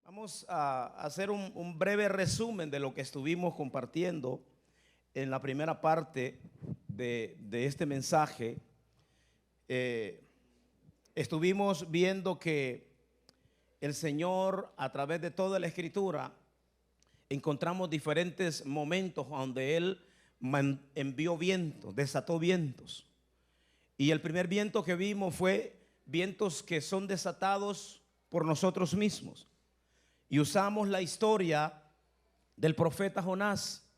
Vamos a hacer un breve resumen de lo que estuvimos compartiendo en la primera parte de este mensaje. Estuvimos viendo que el Señor, a través de toda la Escritura, encontramos diferentes momentos donde Él envió vientos, desató vientos. Y el primer viento que vimos fue vientos que son desatados por nosotros mismos. Y usamos la historia del profeta Jonás,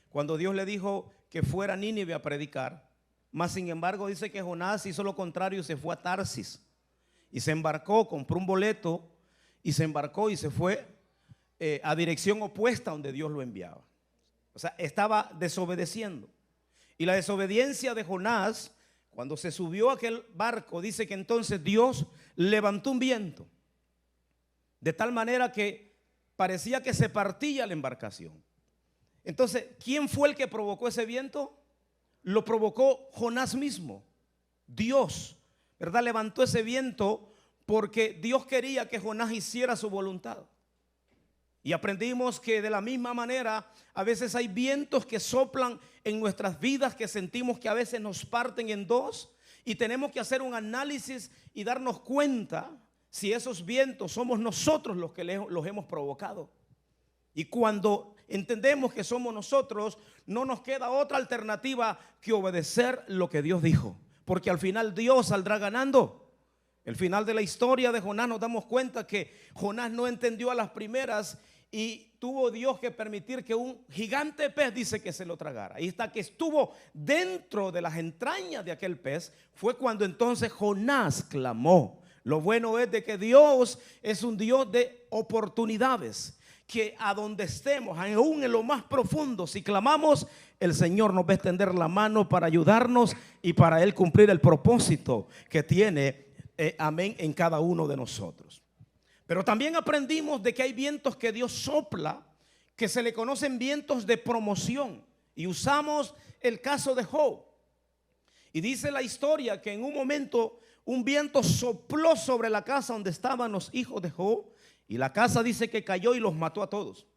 cuando Dios le dijo que fuera a Nínive a predicar. Mas sin embargo dice que Jonás hizo lo contrario y se fue a Tarsis. Y se embarcó, compró un boleto y se embarcó y se fue a dirección opuesta a donde Dios lo enviaba. O sea, estaba desobedeciendo. Y la desobediencia de Jonás, cuando se subió a aquel barco, dice que entonces Dios levantó un viento, de tal manera que parecía que se partía la embarcación. Entonces, ¿quién fue el que provocó ese viento? Lo provocó Jonás mismo. Dios, ¿verdad? Levantó ese viento porque Dios quería que Jonás hiciera su voluntad. Y aprendimos que de la misma manera a veces hay vientos que soplan en nuestras vidas, que sentimos que a veces nos parten en dos, y tenemos que hacer un análisis y darnos cuenta si esos vientos somos nosotros los que los hemos provocado. Y cuando entendemos que somos nosotros, no nos queda otra alternativa que obedecer lo que Dios dijo, porque al final Dios saldrá ganando. El final de la historia de Jonás nos damos cuenta que Jonás no entendió a las primeras y tuvo Dios que permitir que un gigante pez, dice, que se lo tragara. Ahí está, que estuvo dentro de las entrañas de aquel pez. Fue cuando entonces Jonás clamó. Lo bueno es de que Dios es un Dios de oportunidades, que a donde estemos, aún en lo más profundo, si clamamos, el Señor nos va a extender la mano para ayudarnos y para Él cumplir el propósito que tiene, amén, en cada uno de nosotros. Pero también aprendimos de que hay vientos que Dios sopla, que se le conocen vientos de promoción, y usamos el caso de Job. Y dice la historia que en un momento un viento sopló sobre la casa donde estaban los hijos de Job, y la casa dice que cayó y los mató a todos.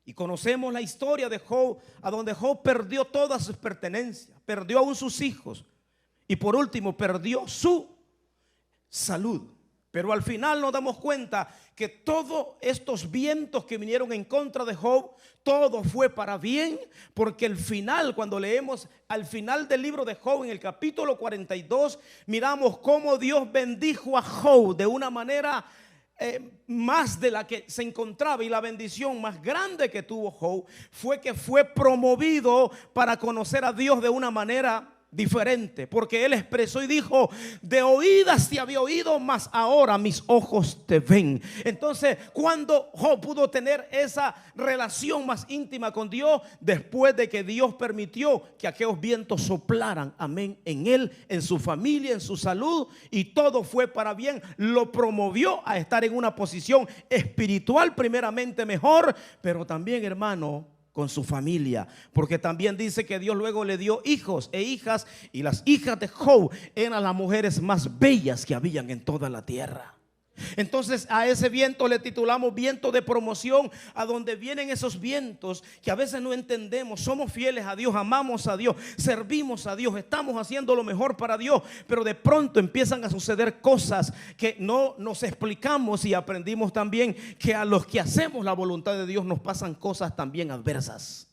Y conocemos la historia de Job, a donde Job perdió todas sus pertenencias, perdió aún sus hijos, y por último perdió su salud. Pero al final nos damos cuenta que todos estos vientos que vinieron en contra de Job, todo fue para bien, porque el final, cuando leemos al final del libro de Job, en el capítulo 42, miramos cómo Dios bendijo a Job de una manera más de la que se encontraba, y la bendición más grande que tuvo Job fue que fue promovido para conocer a Dios de una manera diferente, porque él expresó y dijo: de oídas te había oído, mas ahora mis ojos te ven. Entonces, cuando Job pudo tener esa relación más íntima con Dios, después de que Dios permitió que aquellos vientos soplaran, amén, en él, en su familia, en su salud, y todo fue para bien, lo promovió a estar en una posición espiritual primeramente mejor, pero también, hermano, con su familia, porque también dice que Dios luego le dio hijos e hijas, y las hijas de Job eran las mujeres más bellas que habían en toda la tierra. Entonces a ese viento le titulamos viento de promoción, a donde vienen esos vientos que a veces no entendemos. Somos fieles a Dios, amamos a Dios, servimos a Dios, estamos haciendo lo mejor para Dios, pero de pronto empiezan a suceder cosas que no nos explicamos, y aprendimos también que a los que hacemos la voluntad de Dios nos pasan cosas también adversas.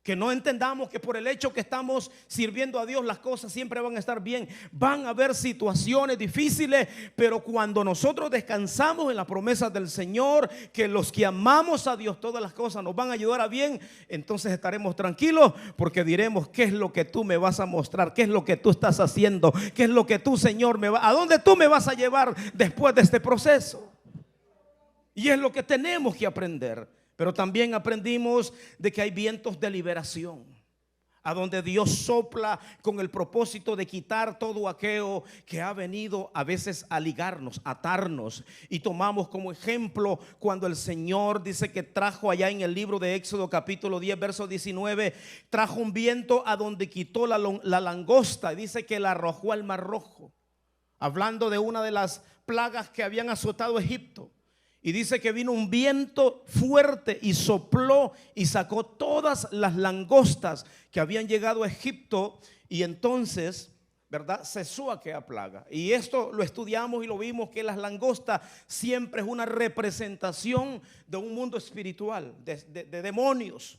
Que no entendamos que por el hecho que estamos sirviendo a Dios las cosas siempre van a estar bien. Van a haber situaciones difíciles, pero cuando nosotros descansamos en las promesas del Señor, que los que amamos a Dios todas las cosas nos van a ayudar a bien, entonces estaremos tranquilos, porque diremos: ¿qué es lo que tú me vas a mostrar? ¿Qué es lo que tú estás haciendo? ¿Qué es lo que tú, Señor, a dónde tú me vas a llevar después de este proceso? Y es lo que tenemos que aprender. Pero también aprendimos de que hay vientos de liberación. a donde Dios sopla con el propósito de quitar todo aquello que ha venido a veces a ligarnos, a atarnos. Y tomamos como ejemplo cuando el Señor dice que trajo allá en el libro de Éxodo capítulo 10 verso 19, trajo un viento a donde quitó la langosta, y dice que la arrojó al Mar Rojo, hablando de una de las plagas que habían azotado Egipto. Y dice que vino un viento fuerte y sopló y sacó todas las langostas que habían llegado a Egipto. Y entonces, ¿verdad?, cesó aquella plaga. Y esto lo estudiamos y lo vimos, que las langostas siempre es una representación de un mundo espiritual, de demonios.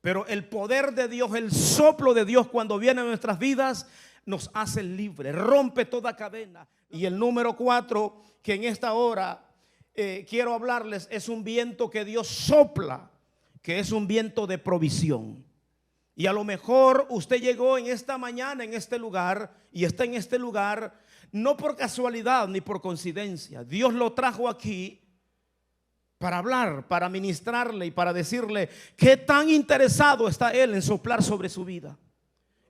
Pero el poder de Dios, el soplo de Dios cuando viene a nuestras vidas, nos hace libres, rompe toda cadena. Y el número 4, que en esta hora quiero hablarles, es un viento que Dios sopla, que es un viento de provisión. Y a lo mejor usted llegó en esta mañana en este lugar y está en este lugar no por casualidad ni por coincidencia. Dios lo trajo aquí para hablar, para ministrarle y para decirle qué tan interesado está Él en soplar sobre su vida,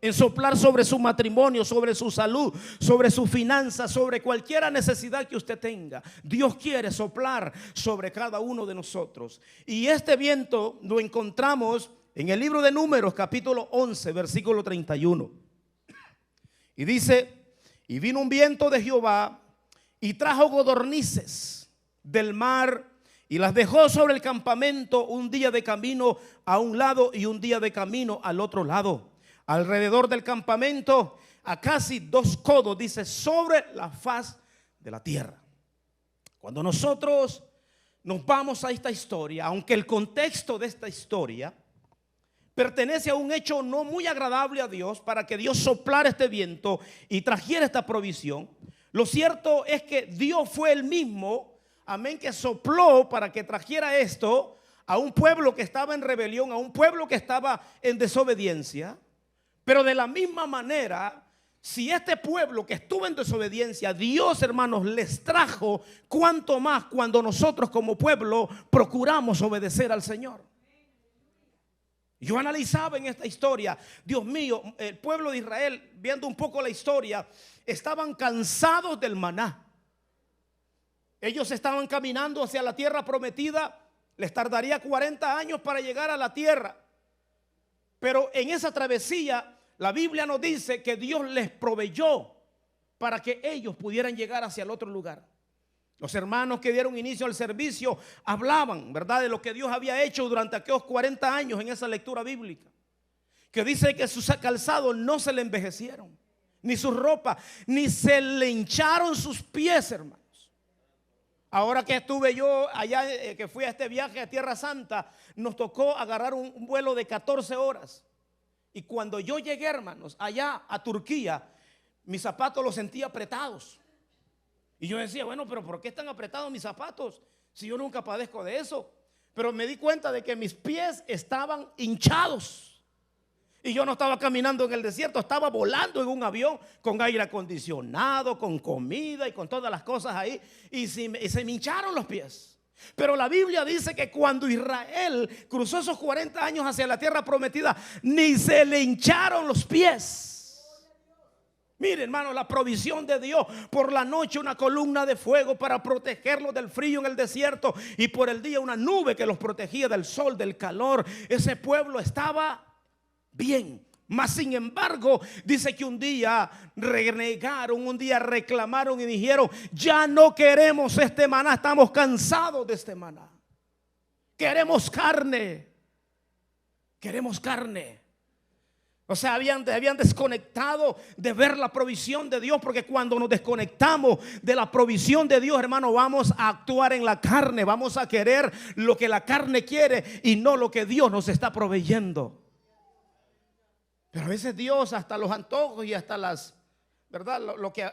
en soplar sobre su matrimonio, sobre su salud, sobre su finanza, sobre cualquier necesidad que usted tenga. Dios quiere soplar sobre cada uno de nosotros. Y este viento lo encontramos en el libro de Números capítulo 11 versículo 31. Y dice: y vino un viento de Jehová y trajo codornices del mar y las dejó sobre el campamento, un día de camino a un lado y un día de camino al otro lado. Alrededor del campamento, a casi 2 codos, dice, sobre la faz de la tierra. Cuando nosotros nos vamos a esta historia, aunque el contexto de esta historia pertenece a un hecho no muy agradable a Dios, para que Dios soplara este viento y trajera esta provisión, lo cierto es que Dios fue el mismo, amén, que sopló para que trajera esto a un pueblo que estaba en rebelión, a un pueblo que estaba en desobediencia. Pero de la misma manera, si este pueblo que estuvo en desobediencia, Dios, hermanos, les trajo, cuánto más cuando nosotros como pueblo procuramos obedecer al Señor. Yo analizaba en esta historia, Dios mío, el pueblo de Israel, viendo un poco la historia, estaban cansados del maná. Ellos estaban caminando hacia la tierra prometida, les tardaría 40 años para llegar a la tierra. Pero en esa travesía, la Biblia nos dice que Dios les proveyó para que ellos pudieran llegar hacia el otro lugar. Los hermanos que dieron inicio al servicio hablaban, ¿verdad?, de lo que Dios había hecho durante aquellos 40 años en esa lectura bíblica. Que dice que sus calzados no se le envejecieron, ni su ropa, ni se le hincharon sus pies, hermanos. Ahora que estuve yo allá, que fui a este viaje a Tierra Santa, nos tocó agarrar un vuelo de 14 horas. Y cuando yo llegué, hermanos, allá a Turquía, mis zapatos los sentía apretados. Y yo decía, bueno, pero ¿por qué están apretados mis zapatos? Si yo nunca padezco de eso. Pero me di cuenta de que mis pies estaban hinchados. Y yo no estaba caminando en el desierto, estaba volando en un avión con aire acondicionado, con comida y con todas las cosas ahí. Y se me hincharon los pies. Pero la Biblia dice que cuando Israel cruzó esos 40 años hacia la tierra prometida, ni se le hincharon los pies. Mire, hermano, la provisión de Dios: por la noche una columna de fuego para protegerlos del frío en el desierto, y por el día una nube que los protegía del sol, del calor. Ese pueblo estaba bien. Mas sin embargo, dice que un día renegaron, un día reclamaron y dijeron: ya no queremos este maná, estamos cansados de este maná. Queremos carne. Queremos carne. O sea, habían desconectado de ver la provisión de Dios, porque cuando nos desconectamos de la provisión de Dios, hermano, vamos a actuar en la carne, vamos a querer lo que la carne quiere y no lo que Dios nos está proveyendo. Pero a veces Dios hasta los antojos y hasta las, ¿verdad?,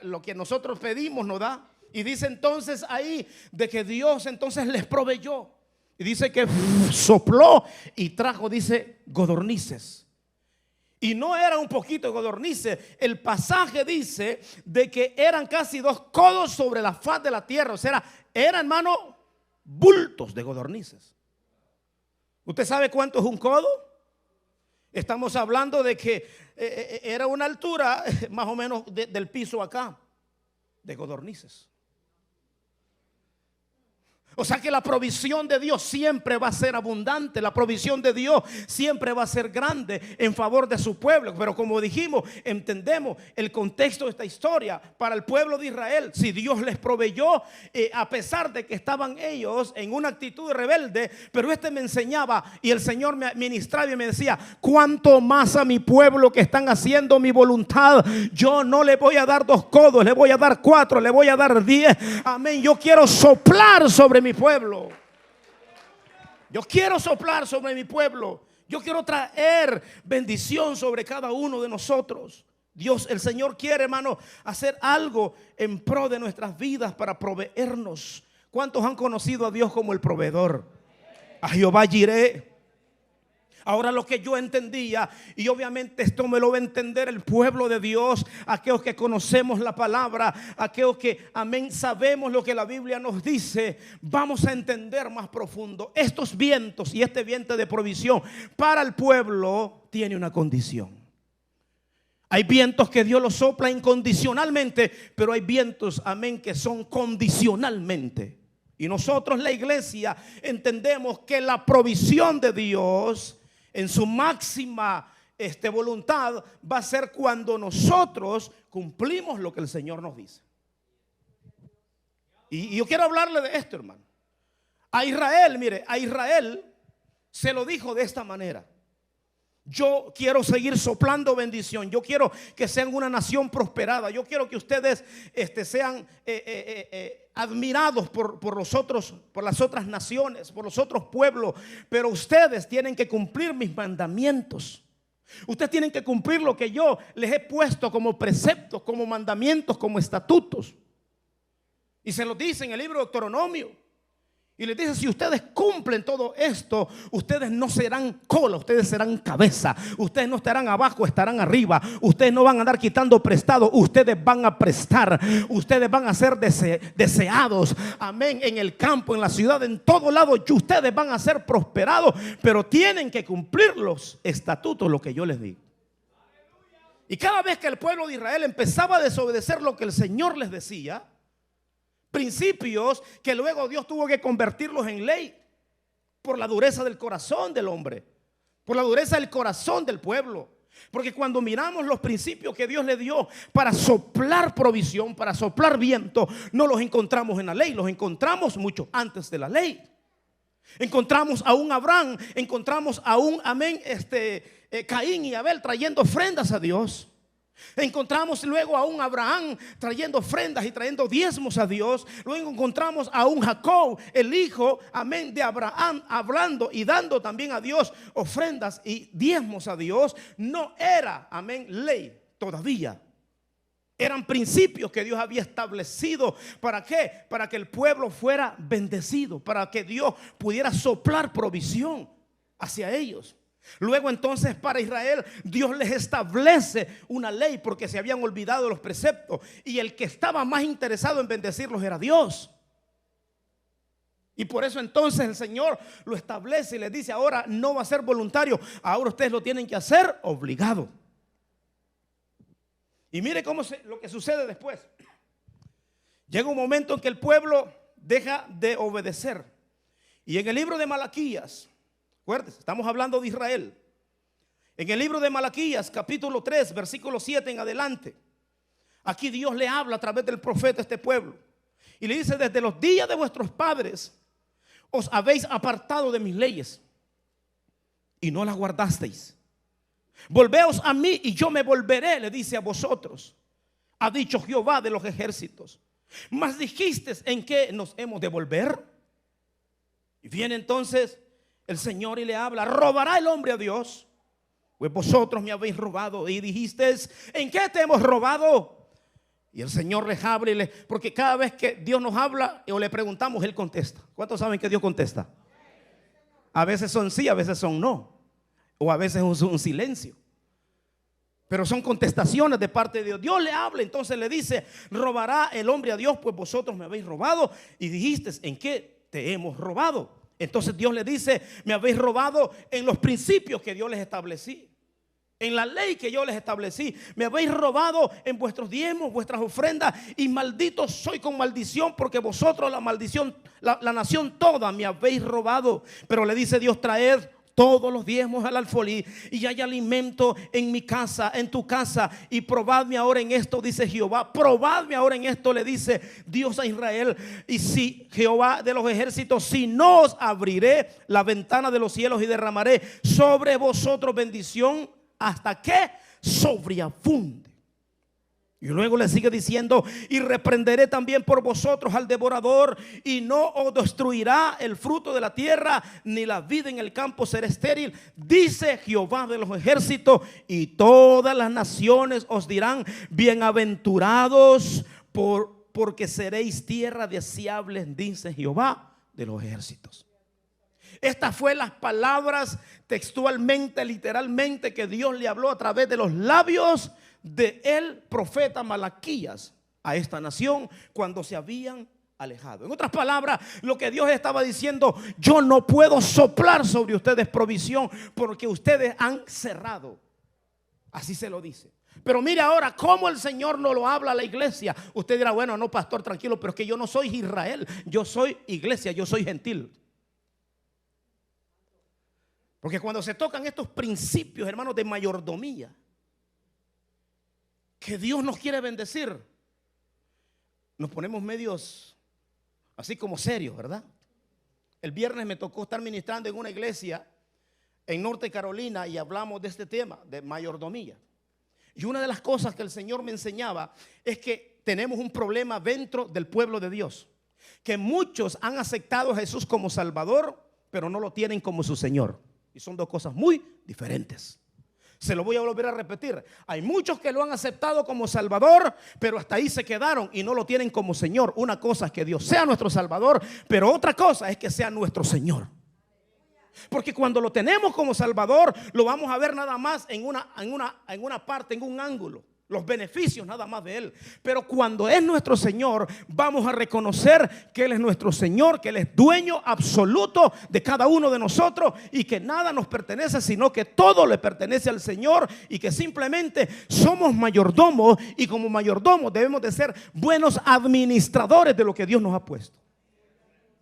lo que nosotros pedimos nos da. Y dice entonces ahí de que Dios entonces les proveyó. Y dice que sopló y trajo, dice, codornices. Y no era un poquito de codornices. El pasaje dice de que eran casi 2 codos sobre la faz de la tierra. O sea, eran, hermano, bultos de codornices. ¿Usted sabe cuánto es un codo? Estamos hablando de que era una altura más o menos del piso acá, de codornices. O sea que la provisión de Dios siempre va a ser abundante. La provisión de Dios siempre va a ser grande en favor de su pueblo. Pero como dijimos, entendemos el contexto de esta historia. Para el pueblo de Israel, si Dios les proveyó, a pesar de que estaban ellos en una actitud rebelde, pero me enseñaba y el Señor me ministraba y me decía: cuánto más a mi pueblo que están haciendo mi voluntad. Yo no le voy a dar 2 codos, le voy a dar 4, le voy a dar 10. Amén. Yo quiero soplar sobre mi pueblo. Yo quiero soplar sobre mi pueblo. Yo quiero traer bendición sobre cada uno de nosotros. Dios, el Señor quiere, hermano, hacer algo en pro de nuestras vidas para proveernos. ¿Cuántos han conocido a Dios como el proveedor? A Jehová Jireh. Ahora, lo que yo entendía, y obviamente esto me lo va a entender el pueblo de Dios, aquellos que conocemos la palabra, aquellos que, amén, sabemos lo que la Biblia nos dice, vamos a entender más profundo. Estos vientos y este viento de provisión para el pueblo tiene una condición. Hay vientos que Dios los sopla incondicionalmente, pero hay vientos, amén, que son condicionalmente. Y nosotros, la iglesia, entendemos que la provisión de Dios en su máxima voluntad va a ser cuando nosotros cumplimos lo que el Señor nos dice. Y yo quiero hablarle de esto, hermano. A Israel, mire, a Israel se lo dijo de esta manera: yo quiero seguir soplando bendición. Yo quiero que sean una nación prosperada. Yo quiero que ustedes sean admirados por los otros, por las otras naciones, por los otros pueblos. Pero ustedes tienen que cumplir mis mandamientos. Ustedes tienen que cumplir lo que yo les he puesto como preceptos, como mandamientos, como estatutos. Y se lo dice en el libro de Deuteronomio. Y les dice: si ustedes cumplen todo esto, ustedes no serán cola, ustedes serán cabeza. Ustedes no estarán abajo, estarán arriba. Ustedes no van a andar quitando prestado, ustedes van a prestar. Ustedes van a ser deseados, amén, en el campo, en la ciudad, en todo lado. Ustedes van a ser prosperados, pero tienen que cumplir los estatutos, lo que yo les digo. Y cada vez que el pueblo de Israel empezaba a desobedecer lo que el Señor les decía, principios que luego Dios tuvo que convertirlos en ley por la dureza del corazón del hombre, por la dureza del corazón del pueblo. Porque cuando miramos los principios que Dios le dio para soplar provisión, para soplar viento, no los encontramos en la ley, los encontramos mucho antes de la ley. Encontramos a un Abraham, encontramos a un, amén, Caín y Abel trayendo ofrendas a Dios. Encontramos luego a un Abraham trayendo ofrendas y trayendo diezmos a Dios. Luego encontramos a un Jacob, el hijo, amén, de Abraham, hablando y dando también a Dios ofrendas y diezmos a Dios. No era, amén, ley todavía. Eran principios que Dios había establecido. ¿Para qué? Para que el pueblo fuera bendecido, para que Dios pudiera soplar provisión hacia ellos. Luego entonces para Israel Dios les establece una ley porque se habían olvidado los preceptos, y el que estaba más interesado en bendecirlos era Dios. Y por eso entonces el Señor lo establece y les dice: ahora no va a ser voluntario, ahora ustedes lo tienen que hacer obligado. Y mire lo que sucede después. Llega un momento en que el pueblo deja de obedecer. Y en el libro de Malaquías, acuérdense, estamos hablando de Israel. En el libro de Malaquías, capítulo 3, versículo 7 en adelante, aquí Dios le habla a través del profeta a este pueblo. Y le dice: desde los días de vuestros padres os habéis apartado de mis leyes y no las guardasteis. Volveos a mí y yo me volveré, le dice, a vosotros, ha dicho Jehová de los ejércitos. Mas dijisteis: ¿en qué nos hemos de volver? Y viene entonces el Señor y le habla: ¿robará el hombre a Dios? Pues vosotros me habéis robado. Y dijisteis: ¿en qué te hemos robado? Y el Señor les habla, porque cada vez que Dios nos habla o le preguntamos, Él contesta. ¿Cuántos saben que Dios contesta? A veces son sí, a veces son no, o a veces es un silencio, pero son contestaciones de parte de Dios. Dios le habla, entonces le dice: ¿robará el hombre a Dios? Pues vosotros me habéis robado. Y dijisteis: ¿en qué te hemos robado? Entonces Dios le dice: me habéis robado en los principios que Dios les establecí. En la ley que yo les establecí, me habéis robado en vuestros diezmos, vuestras ofrendas, y maldito soy con maldición, porque vosotros la maldición, la nación toda me habéis robado. Pero le dice Dios: traed todos los diezmos al alfolí, y hay alimento en mi casa, en tu casa, y probadme ahora en esto, dice Jehová. Probadme ahora en esto, le dice Dios a Israel. Y si Jehová de los ejércitos, si no os abriré la ventana de los cielos y derramaré sobre vosotros bendición hasta que sobreabunde. Y luego le sigue diciendo: y reprenderé también por vosotros al devorador, y no os destruirá el fruto de la tierra, ni la vid en el campo será estéril, dice Jehová de los ejércitos. Y todas las naciones os dirán: bienaventurados, porque seréis tierra deseable, dice Jehová de los ejércitos. Estas fueron las palabras textualmente, literalmente, que Dios le habló a través de los labios del profeta Malaquías a esta nación cuando se habían alejado. En otras palabras, lo que Dios estaba diciendo: yo no puedo soplar sobre ustedes provisión porque ustedes han cerrado. Así se lo dice. Pero mire ahora cómo el Señor no lo habla a la iglesia. Usted dirá: bueno, no, pastor, tranquilo, pero es que yo no soy Israel, yo soy iglesia, yo soy gentil. Porque cuando se tocan estos principios, hermanos, de mayordomía, que Dios nos quiere bendecir, nos ponemos medios así como serios, ¿verdad? El viernes me tocó estar ministrando en una iglesia en Norte Carolina y hablamos de este tema, de mayordomía. Y una de las cosas que el Señor me enseñaba es que tenemos un problema dentro del pueblo de Dios, que muchos han aceptado a Jesús como Salvador, pero no lo tienen como su Señor. Y son dos cosas muy diferentes. Se lo voy a volver a repetir. Hay muchos que lo han aceptado como Salvador, pero hasta ahí se quedaron y no lo tienen como Señor. Una cosa es que Dios sea nuestro Salvador, pero otra cosa es que sea nuestro Señor. Porque cuando lo tenemos como Salvador, lo vamos a ver nada más en una parte, en un ángulo, los beneficios nada más de Él. Pero cuando es nuestro Señor, vamos a reconocer que Él es nuestro Señor, que Él es dueño absoluto de cada uno de nosotros, y que nada nos pertenece, sino que todo le pertenece al Señor, y que simplemente somos mayordomos, y como mayordomos debemos de ser buenos administradores de lo que Dios nos ha puesto.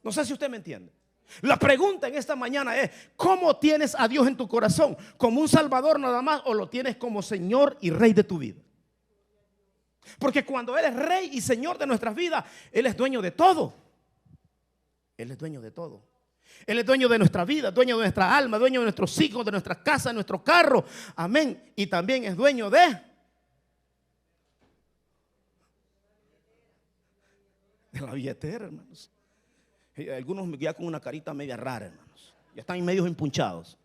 No sé si usted me entiende. La pregunta en esta mañana es: ¿cómo tienes a Dios en tu corazón? ¿Como un Salvador nada más, o lo tienes como Señor y Rey de tu vida? Porque cuando Él es Rey y Señor de nuestras vidas, Él es dueño de todo. Él es dueño de todo. Él es dueño de nuestra vida, dueño de nuestra alma, dueño de nuestros hijos, de nuestras casas, de nuestro carro. Amén. Y también es dueño de la billetera, hermanos. Algunos ya con una carita media rara, hermanos. Ya están medios empunchados.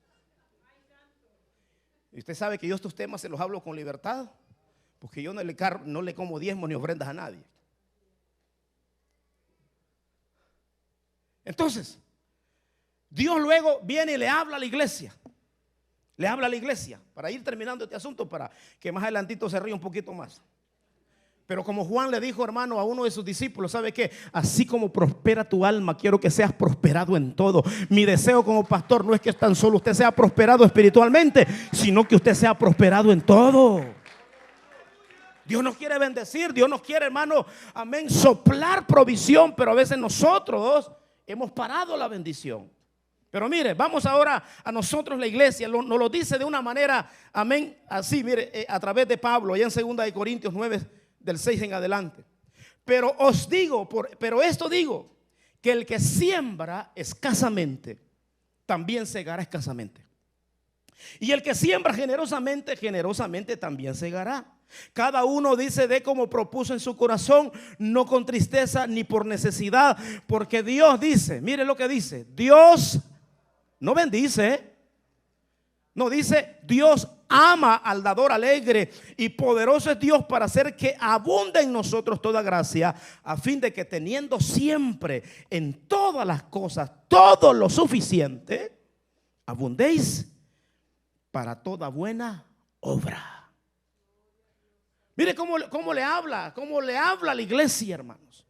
Y usted sabe que yo estos temas se los hablo con libertad, porque yo no le como diezmos ni ofrendas a nadie. Entonces, Dios luego viene y le habla a la iglesia. Le habla a la iglesia, para ir terminando este asunto, para que más adelantito se ríe un poquito más. Pero como Juan le dijo, hermano, a uno de sus discípulos: ¿sabe qué? Así como prospera tu alma, quiero que seas prosperado en todo. Mi deseo como pastor no es que tan solo usted sea prosperado espiritualmente, sino que usted sea prosperado en todo. Dios nos quiere bendecir, Dios nos quiere, hermano, amén, soplar provisión, pero a veces nosotros hemos parado la bendición. Pero mire, vamos ahora a nosotros, la iglesia, nos lo dice de una manera, amén, así, mire, a través de Pablo, allá en 2 Corintios 9, del 6 en adelante. Pero os digo, pero esto digo, que el que siembra escasamente, también segará escasamente. Y el que siembra generosamente, generosamente también segará. Cada uno dice de como propuso en su corazón, no con tristeza ni por necesidad, porque Dios dice, mire lo que dice, Dios no bendice, no dice, Dios ama al dador alegre, y poderoso es Dios para hacer que abunde en nosotros toda gracia, a fin de que teniendo siempre en todas las cosas todo lo suficiente, abundéis para toda buena obra. Mire cómo le habla a la iglesia, hermanos.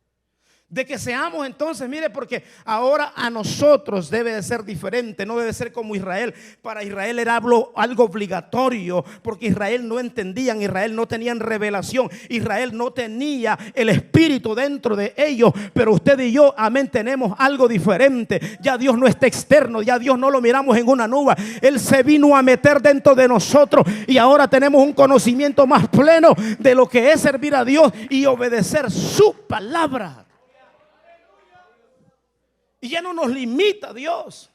De que seamos entonces, mire, porque ahora a nosotros debe de ser diferente, no debe ser como Israel. Para Israel era algo obligatorio, porque Israel no entendían, Israel no tenían revelación, Israel no tenía el Espíritu dentro de ellos. Pero usted y yo, amén, tenemos algo diferente. Ya Dios no está externo, ya Dios no lo miramos en una nube. Él se vino a meter dentro de nosotros y ahora tenemos un conocimiento más pleno de lo que es servir a Dios y obedecer su palabra. Y ya no nos limita Dios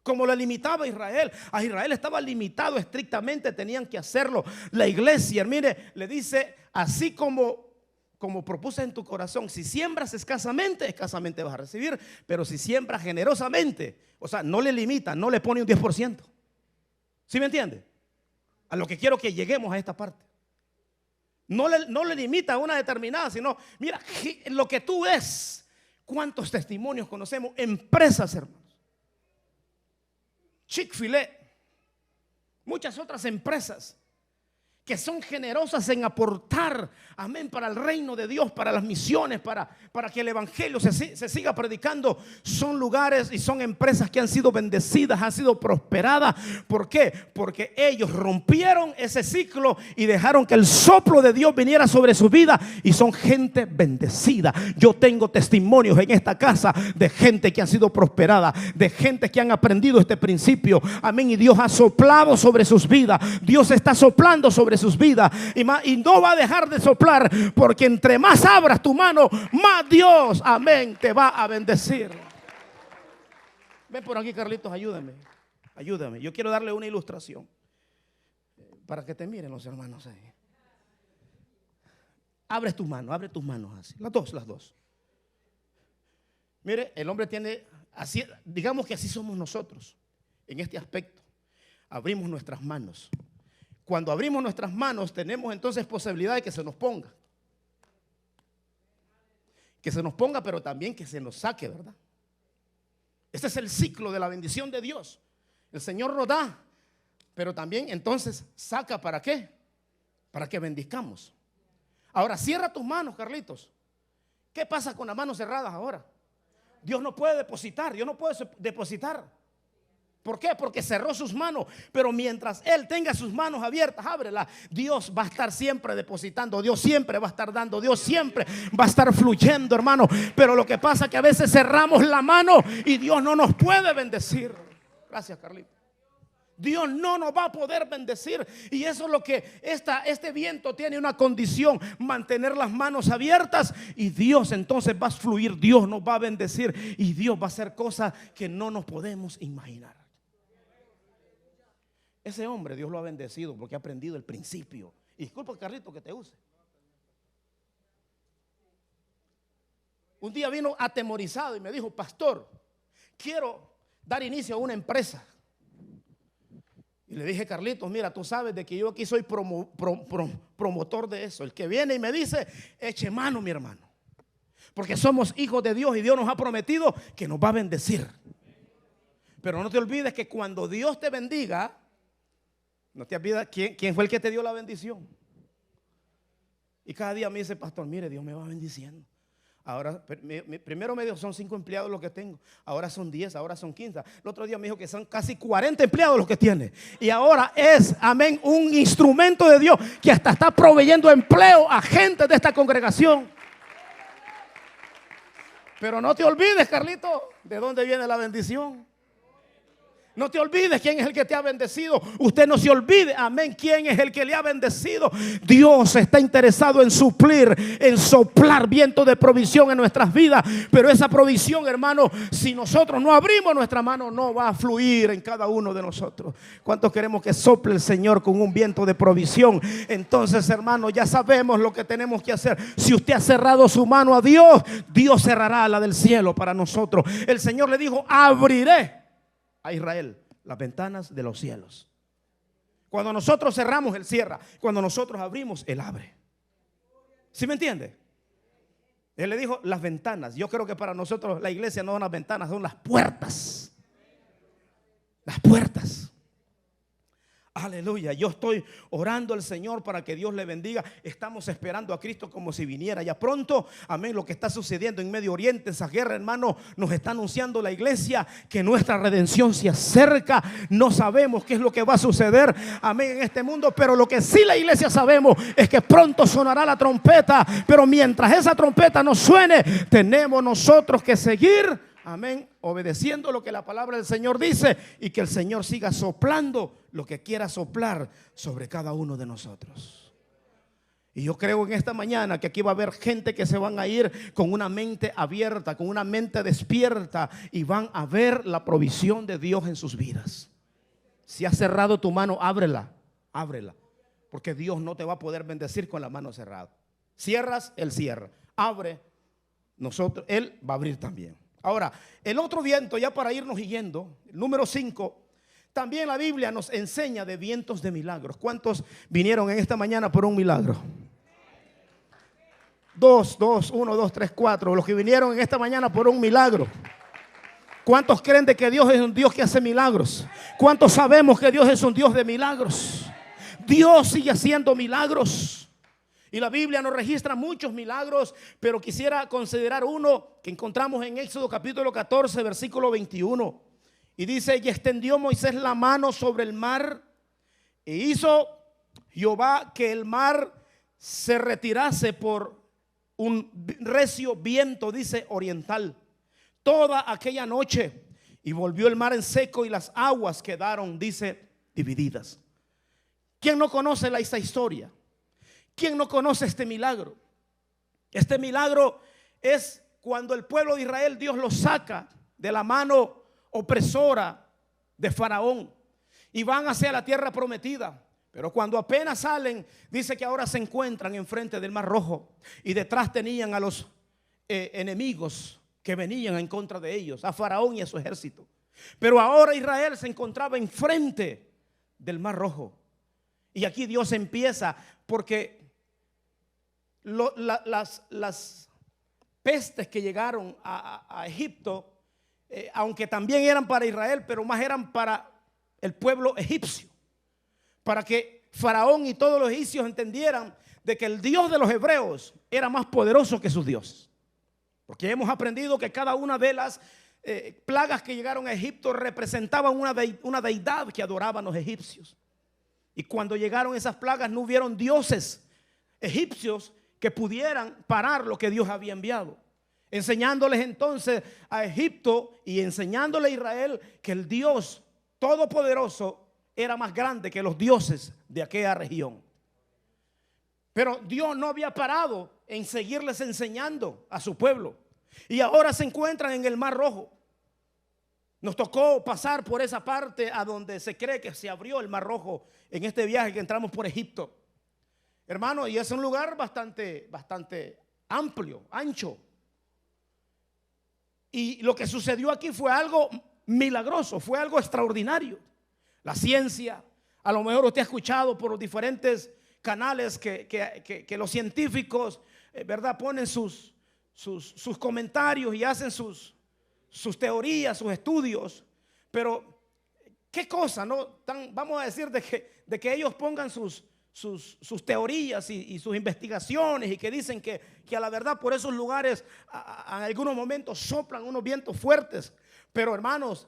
como le limitaba a Israel. A Israel estaba limitado estrictamente, tenían que hacerlo. La iglesia, mire, le dice, así como propuse en tu corazón, si siembras escasamente, escasamente vas a recibir. Pero si siembras generosamente, o sea, no le limita, no le pone un 10%. ¿Sí me entiende? A lo que quiero que lleguemos a esta parte. No le limita a una determinada, sino, mira, lo que tú ves. ¿Cuántos testimonios conocemos? Empresas, hermanos. Chick-fil-A, muchas otras empresas que son generosas en aportar, amén, para el reino de Dios, para las misiones, para que el evangelio se siga predicando. Son lugares y son empresas que han sido bendecidas, han sido prosperadas. ¿Por qué? Porque ellos rompieron ese ciclo y dejaron que el soplo de Dios viniera sobre su vida, y son gente bendecida. Yo tengo testimonios en esta casa de gente que ha sido prosperada, de gente que han aprendido este principio, amén, y Dios ha soplado sobre sus vidas. Dios está soplando sobre sus vidas y no va a dejar de soplar, porque entre más abras tu mano, más Dios, amén, te va a bendecir. Ven por aquí, Carlitos, ayúdame. Yo quiero darle una ilustración para que te miren los hermanos ahí. Abre tus manos así, las dos. Mire, el hombre tiene así, digamos que así somos nosotros en este aspecto. Abrimos nuestras manos. Cuando abrimos nuestras manos, tenemos entonces posibilidad de que se nos ponga. Que se nos ponga, pero también que se nos saque, ¿verdad? Este es el ciclo de la bendición de Dios. El Señor nos da, pero también entonces saca, ¿para qué? Para que bendizcamos. Ahora cierra tus manos, Carlitos. ¿Qué pasa con las manos cerradas ahora? Dios no puede depositar, ¿Por qué? Porque cerró sus manos. Pero mientras Él tenga sus manos abiertas, ábrela, Dios va a estar siempre depositando. Dios siempre va a estar dando. Dios siempre va a estar fluyendo, hermano. Pero lo que pasa es que a veces cerramos la mano y Dios no nos puede bendecir. Gracias, Carlito. Dios no nos va a poder bendecir. Y eso es lo que este viento tiene una condición: mantener las manos abiertas. Y Dios entonces va a fluir. Dios nos va a bendecir. Y Dios va a hacer cosas que no nos podemos imaginar. Ese hombre Dios lo ha bendecido porque ha aprendido el principio. Y disculpa, Carlito, que te use. Un día vino atemorizado y me dijo: pastor, quiero dar inicio a una empresa. Y le dije: Carlitos, mira, tú sabes de que yo aquí soy promotor de eso. El que viene y me dice, eche mano, mi hermano, porque somos hijos de Dios y Dios nos ha prometido que nos va a bendecir. Pero no te olvides que cuando Dios te bendiga, no te olvides quién fue el que te dio la bendición. Y cada día me dice: pastor, mire, Dios me va bendiciendo. Ahora, primero me dijo, son 5 empleados los que tengo. Ahora son 10, ahora son 15. El otro día me dijo que son casi 40 empleados los que tiene. Y ahora es, amén, un instrumento de Dios que hasta está proveyendo empleo a gente de esta congregación. Pero no te olvides, Carlito, de dónde viene la bendición. No te olvides quién es el que te ha bendecido. Usted no se olvide, amén, quién es el que le ha bendecido. Dios está interesado en suplir, en soplar viento de provisión en nuestras vidas. Pero esa provisión, hermano, si nosotros no abrimos nuestra mano, no va a fluir en cada uno de nosotros. ¿Cuántos queremos que sople el Señor con un viento de provisión? Entonces, hermano, ya sabemos lo que tenemos que hacer. Si usted ha cerrado su mano a Dios, Dios cerrará la del cielo para nosotros. El Señor le dijo: abriré a Israel las ventanas de los cielos. Cuando nosotros cerramos, Él cierra. Cuando nosotros abrimos, Él abre. ¿Sí me entiende? Él le dijo las ventanas. Yo creo que para nosotros la iglesia no son las ventanas, son las puertas. Las puertas. Aleluya, yo estoy orando al Señor para que Dios le bendiga. Estamos esperando a Cristo como si viniera ya pronto. Amén. Lo que está sucediendo en Medio Oriente, esa guerra, hermano, nos está anunciando la iglesia que nuestra redención se acerca. No sabemos qué es lo que va a suceder, amén, en este mundo, pero lo que sí la iglesia sabemos es que pronto sonará la trompeta. Pero mientras esa trompeta no suene, tenemos nosotros que seguir, amén, obedeciendo lo que la palabra del Señor dice, y que el Señor siga soplando lo que quiera soplar sobre cada uno de nosotros. Y yo creo en esta mañana que aquí va a haber gente que se van a ir con una mente abierta, con una mente despierta, y van a ver la provisión de Dios en sus vidas. Si has cerrado tu mano, ábrela, ábrela, porque Dios no te va a poder bendecir con la mano cerrada. Cierras, Él cierra. Abre, Él va a abrir también. Ahora, el otro viento, ya para irnos yendo, el número 5, también la Biblia nos enseña de vientos de milagros. ¿Cuántos vinieron en esta mañana por un milagro? 1, 2, 3, 4. Los que vinieron en esta mañana por un milagro. ¿Cuántos creen de que Dios es un Dios que hace milagros? ¿Cuántos sabemos que Dios es un Dios de milagros? Dios sigue haciendo milagros. Y la Biblia nos registra muchos milagros, pero quisiera considerar uno que encontramos en Éxodo capítulo 14, versículo 21. Y dice: y extendió Moisés la mano sobre el mar, e hizo Jehová que el mar se retirase por un recio viento, dice, oriental, toda aquella noche. Y volvió el mar en seco, y las aguas quedaron, dice, divididas. ¿Quién no conoce esta historia? ¿Quién no conoce este milagro? Este milagro es cuando el pueblo de Israel, Dios los saca de la mano opresora de Faraón y van hacia la tierra prometida. Pero cuando apenas salen, dice que ahora se encuentran enfrente del Mar Rojo, y detrás tenían a los enemigos que venían en contra de ellos, a Faraón y a su ejército. Pero ahora Israel se encontraba enfrente del Mar Rojo. Y aquí Dios empieza, porque las pestes que llegaron a Egipto, aunque también eran para Israel, pero más eran para el pueblo egipcio, para que Faraón y todos los egipcios entendieran de que el Dios de los hebreos era más poderoso que sus dioses. Porque hemos aprendido que cada una de las plagas que llegaron a Egipto representaban una deidad que adoraban los egipcios. Y cuando llegaron esas plagas, no hubieron dioses egipcios que pudieran parar lo que Dios había enviado, enseñándoles entonces a Egipto y enseñándole a Israel que el Dios todopoderoso era más grande que los dioses de aquella región. Pero Dios no había parado en seguirles enseñando a su pueblo, y ahora se encuentran en el Mar Rojo. Nos tocó pasar por esa parte a donde se cree que se abrió el Mar Rojo en este viaje que entramos por Egipto, hermano, y es un lugar bastante amplio, ancho. Y lo que sucedió aquí fue algo milagroso, fue algo extraordinario. La ciencia, a lo mejor usted ha escuchado por los diferentes canales que los científicos, ¿verdad?, ponen sus comentarios y hacen sus teorías, sus estudios. Pero qué cosa, ¿no? Vamos a decir de que ellos pongan sus teorías y sus investigaciones, y que dicen que a la verdad por esos lugares en algunos momentos soplan unos vientos fuertes. Pero hermanos,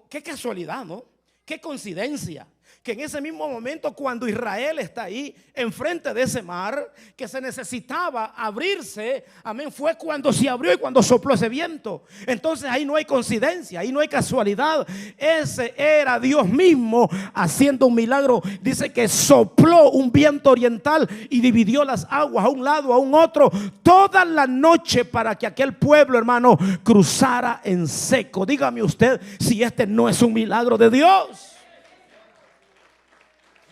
qué casualidad, ¿no? Qué coincidencia que en ese mismo momento, cuando Israel está ahí enfrente de ese mar que se necesitaba abrirse, amén, fue cuando se abrió y cuando sopló ese viento. Entonces ahí no hay coincidencia, ahí no hay casualidad. Ese era Dios mismo haciendo un milagro. Dice que sopló un viento oriental y dividió las aguas a un lado, a un otro, toda la noche, para que aquel pueblo, hermano, cruzara en seco. Dígame usted si este no es un milagro de Dios.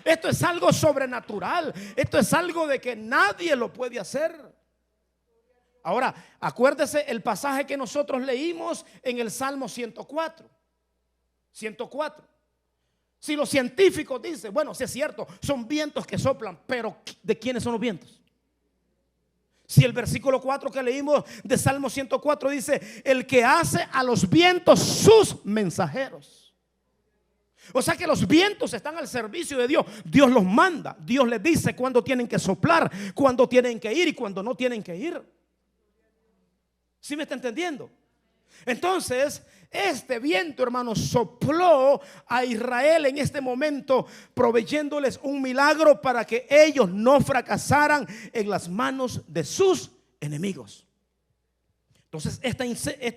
Esto es algo sobrenatural. Esto es algo de que nadie lo puede hacer. Ahora, acuérdese el pasaje que nosotros leímos en el Salmo 104. Si los científicos dicen, bueno, sí es cierto, son vientos que soplan, pero ¿de quiénes son los vientos? Si el versículo 4 que leímos de Salmo 104 dice: el que hace a los vientos sus mensajeros. O sea que los vientos están al servicio de Dios. Dios los manda. Dios les dice cuándo tienen que soplar, cuándo tienen que ir y cuándo no tienen que ir. ¿Sí me está entendiendo? Entonces, este viento, hermanos, sopló a Israel en este momento, proveyéndoles un milagro para que ellos no fracasaran en las manos de sus enemigos. Entonces esta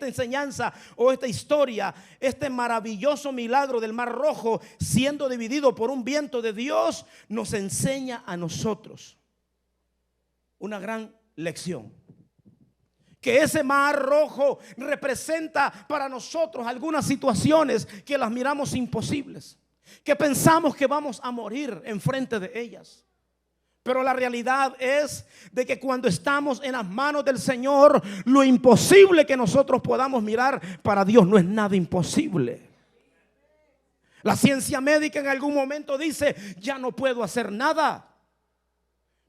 enseñanza o esta historia, este maravilloso milagro del Mar Rojo siendo dividido por un viento de Dios, nos enseña a nosotros una gran lección. Que ese Mar Rojo representa para nosotros algunas situaciones que las miramos imposibles, que pensamos que vamos a morir enfrente de ellas. Pero la realidad es de que cuando estamos en las manos del Señor, lo imposible que nosotros podamos mirar, para Dios no es nada imposible. La ciencia médica en algún momento dice, ya no puedo hacer nada.